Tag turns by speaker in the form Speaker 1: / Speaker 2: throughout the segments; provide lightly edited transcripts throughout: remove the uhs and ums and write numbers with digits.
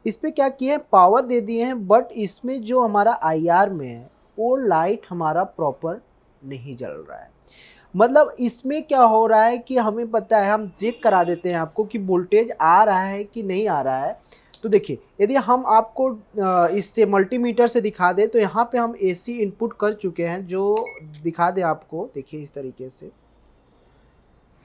Speaker 1: इस पे क्या किए हैं, पावर दे दिए हैं, बट इसमें जो हमारा आईआर में है वो लाइट हमारा प्रॉपर नहीं जल रहा है। मतलब इसमें क्या हो रहा है कि हमें पता है, हम चेक करा देते हैं आपको कि वोल्टेज आ रहा है कि नहीं आ रहा है। तो देखिए, यदि हम आपको इससे मल्टीमीटर से दिखा दें तो यहाँ पे हम एसी इनपुट कर चुके हैं, जो दिखा दें आपको। देखिए इस तरीके से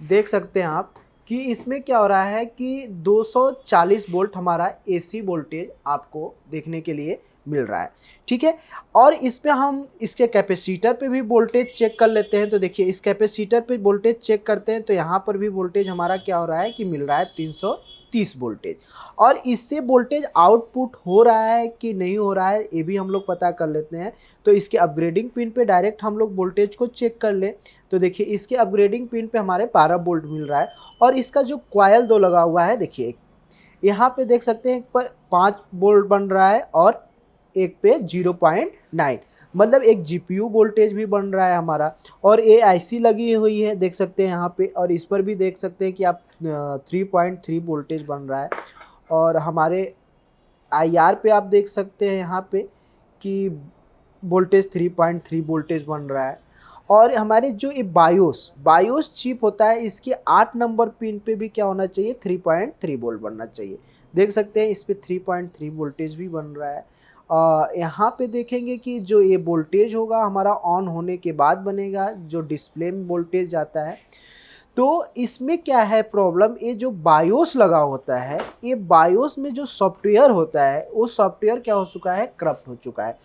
Speaker 1: देख सकते हैं आप कि इसमें क्या हो रहा है कि 240 वोल्ट हमारा एसी वोल्टेज आपको देखने के लिए मिल रहा है। ठीक है, और इस पे हम इसके कैपेसिटर पे भी वोल्टेज चेक कर लेते हैं। तो देखिए इस कैपेसिटर पे वोल्टेज चेक करते हैं तो यहाँ पर भी वोल्टेज हमारा क्या हो रहा है कि मिल रहा है 330 वोल्टेज। और इससे वोल्टेज आउटपुट हो रहा है कि नहीं हो रहा है ये भी हम लोग पता कर लेते हैं। तो इसके अपग्रेडिंग पिन पे डायरेक्ट हम लोग वोल्टेज को चेक कर ले। तो देखिए इसके अपग्रेडिंग पिन पे हमारे 12 वोल्ट मिल रहा है। और इसका जो कॉइल 2 लगा हुआ है, देखिए यहाँ पे देख सकते हैं, एक पर 5 वोल्ट बन रहा है और एक पे 0.9, मतलब एक जीपीयू वोल्टेज भी बन रहा है हमारा। और ये आईसी लगी हुई है देख सकते हैं यहाँ पे, और इस पर भी देख सकते हैं कि आप 3.3 वोल्टेज बन रहा है। और हमारे आईआर पे आप देख सकते हैं यहाँ पे कि वोल्टेज 3.3 वोल्टेज बन रहा है। और हमारे जो ये बायोस बायोस चिप होता है, इसके 8 नंबर पिन पे भी क्या होना चाहिए, 3.3 वोल्ट बनना चाहिए। देख सकते हैं इस पे 3.3 वोल्टेज भी बन रहा है। यहाँ पे देखेंगे कि जो ये वोल्टेज होगा हमारा ऑन होने के बाद बनेगा, जो डिस्प्ले में वोल्टेज जाता है। तो इसमें क्या है प्रॉब्लम, ये जो बायोस लगा होता है, ये बायोस में जो सॉफ्टवेयर होता है वो सॉफ्टवेयर क्या हो चुका है, करप्ट हो चुका है।